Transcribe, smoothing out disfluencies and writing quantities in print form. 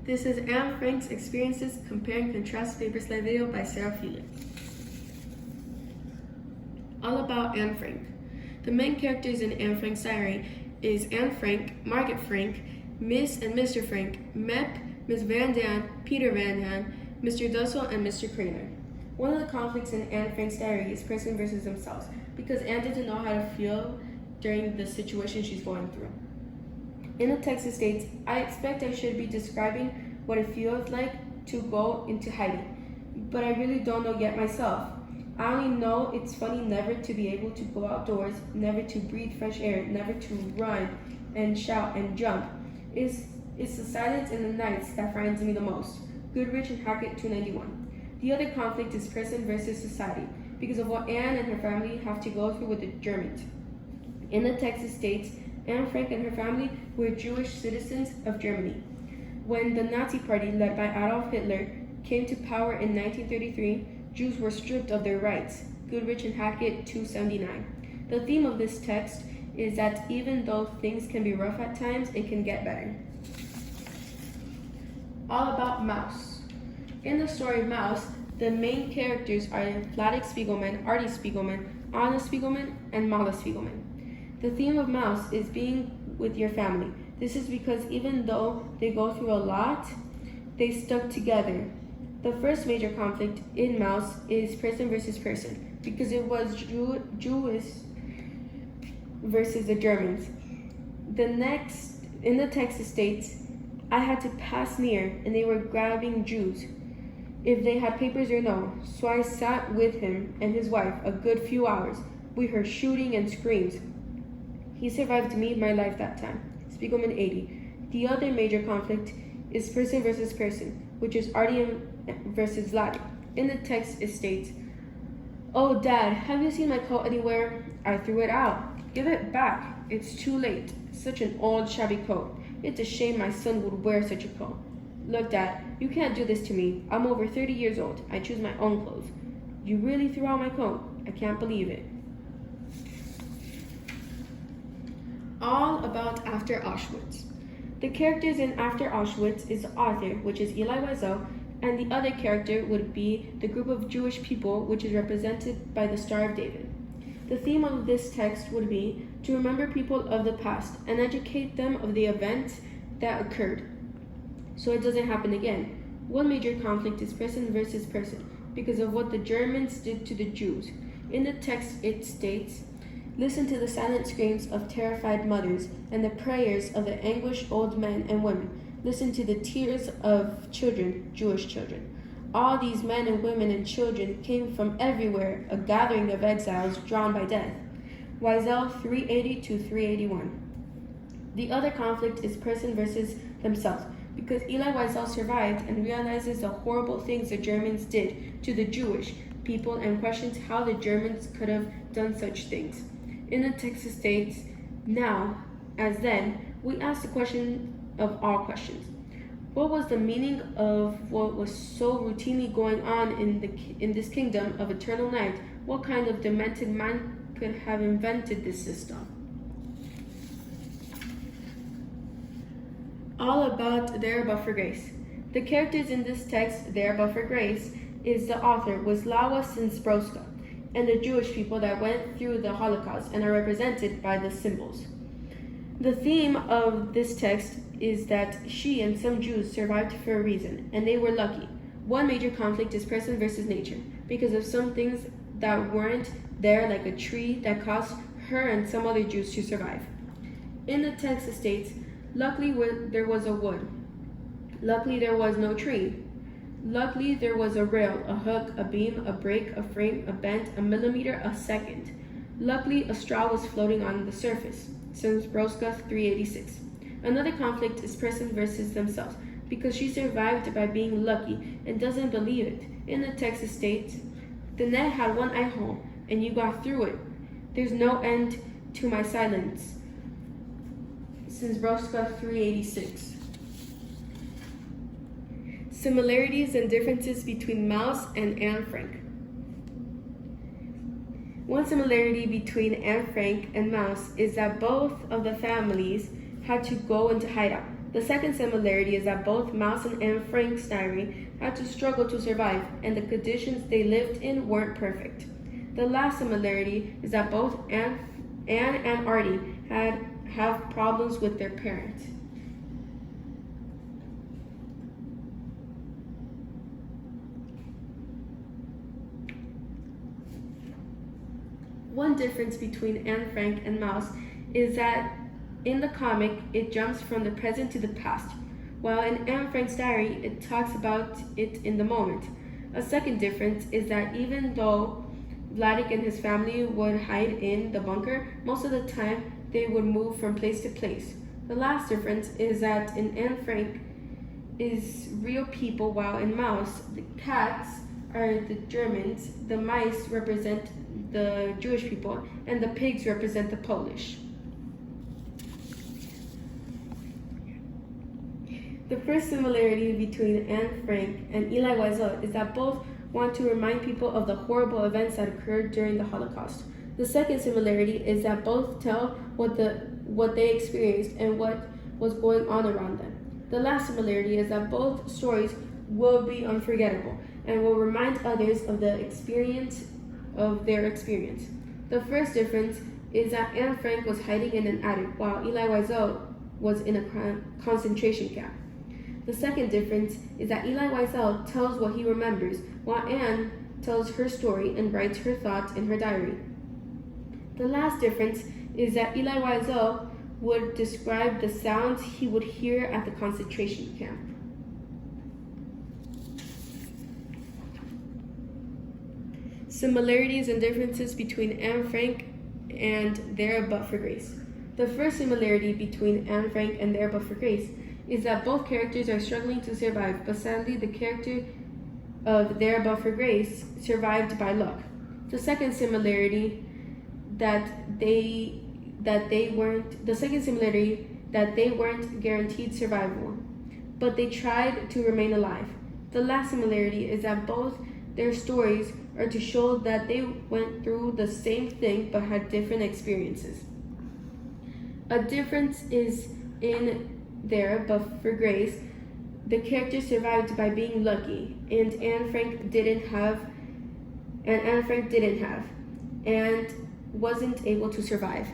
This is Anne Frank's Experiences Compare and Contrast Paper Slide video by Sarah Felix. All about Anne Frank. The main characters in Anne Frank's diary is Anne Frank, Margaret Frank, Miss and Mr. Frank, Mep, Miss Van Dan, Peter Van Dan, Mr. Dussel, and Mr. Craner. One of the conflicts in Anne Frank's diary is person versus themselves, because Anne doesn't know how to feel during the situation she's going through. In the text it states, I expect I should be describing what it feels like to go into hiding, but I really don't know yet myself. I only know it's funny never to be able to go outdoors, never to breathe fresh air, never to run and shout and jump. It's the silence in the nights that frightens me the most. Goodrich and Hackett 291. The other conflict is person versus society, because of what Anne and her family have to go through with the Germans. In the text it states, Anne Frank and her family were Jewish citizens of Germany. When the Nazi Party, led by Adolf Hitler, came to power in 1933, Jews were stripped of their rights. Goodrich and Hackett 279. The theme of this text is that even though things can be rough at times, it can get better. All about Mouse. In the story Mouse, the main characters are Vladek Spiegelman, Artie Spiegelman, Anna Spiegelman, and Mala Spiegelman. The theme of Mouse is being with your family. This is because even though they go through a lot, they stuck together. The first major conflict in Mouse is person versus person, because it was Jewish versus the Germans. In the text it states, I had to pass near, and they were grabbing Jews, if they had papers or no. So I sat with him and his wife a good few hours. We heard shooting and screams. He survived me my life that time. Spiegelman 80. The other major conflict is person versus person, which is Artie versus Vladek. In the text it states, Oh Dad, have you seen my coat anywhere? I threw it out. Give it back. It's too late. Such an old shabby coat. It's a shame my son would wear such a coat. Look Dad, you can't do this to me. I'm over 30 years old. I choose my own clothes. You really threw out my coat? I can't believe it. All about After Auschwitz. The characters in After Auschwitz is the author, which is Elie Wiesel, and the other character would be the group of Jewish people, which is represented by the Star of David. The theme of this text would be to remember people of the past and educate them of the events that occurred, so it doesn't happen again. One major conflict is person versus person, because of what the Germans did to the Jews. In the text it states, Listen to the silent screams of terrified mothers and the prayers of the anguished old men and women. Listen to the tears of children, Jewish children. All these men and women and children came from everywhere, a gathering of exiles drawn by death. Wiesel 380 to 381. The other conflict is person versus themselves, because Elie Wiesel survived and realizes the horrible things the Germans did to the Jewish people and questions how the Germans could have done such things. In the text it states, Now, as then, we ask the question of all questions. What was the meaning of what was so routinely going on in this kingdom of eternal night? What kind of demented man could have invented this system? All about There But for Grace. The characters in this text, There But for Grace, is the author Wisława Szymborska, and the Jewish people that went through the Holocaust and are represented by the symbols. The theme of this text is that she and some Jews survived for a reason, and they were lucky. One major conflict is person versus nature, because of some things that weren't there, like a tree that caused her and some other Jews to survive. In the text it states, Luckily there was a wood. Luckily there was no tree. Luckily there was a rail, a hook, a beam, a break, a frame, a bend, a millimeter, a second. Luckily a straw was floating on the surface. Szymborska 386. Another conflict is person versus themselves, because she survived by being lucky and doesn't believe it. In the text it states, The net had one eye hole, and you got through it. There's no end to my silence. Szymborska 386. Similarities and differences between Mouse and Anne Frank. One similarity between Anne Frank and Mouse is that both of the families had to go into hideout. The second similarity is that both Mouse and Anne Frank's diary had to struggle to survive, and the conditions they lived in weren't perfect. The last similarity is that both Anne and Artie have problems with their parents. One difference between Anne Frank and Mouse is that in the comic it jumps from the present to the past, while in Anne Frank's diary it talks about it in the moment. A second difference is that even though Vladek and his family would hide in the bunker, most of the time they would move from place to place. The last difference is that in Anne Frank is real people, while in Mouse the cats are the Germans, the mice represent the Jewish people, and the pigs represent the Polish. The first similarity between Anne Frank and Elie Wiesel is that both want to remind people of the horrible events that occurred during the Holocaust. The second similarity is that both tell what they experienced and what was going on around them. The last similarity is that both stories will be unforgettable and will remind others of their experience. The first difference is that Anne Frank was hiding in an attic while Elie Wiesel was in a concentration camp. The second difference is that Elie Wiesel tells what he remembers, while Anne tells her story and writes her thoughts in her diary. The last difference is that Elie Wiesel would describe the sounds he would hear at the concentration camp. Similarities and differences between Anne Frank and There But for Grace. The first similarity between Anne Frank and There But for Grace is that both characters are struggling to survive, but sadly the character of There But for Grace survived by luck. The second similarity that they weren't guaranteed survival, but they tried to remain alive. The last similarity is that both their stories are to show that they went through the same thing but had different experiences. A difference is in There But for Grace, the character survived by being lucky, and Anne Frank didn't have, and wasn't able to survive.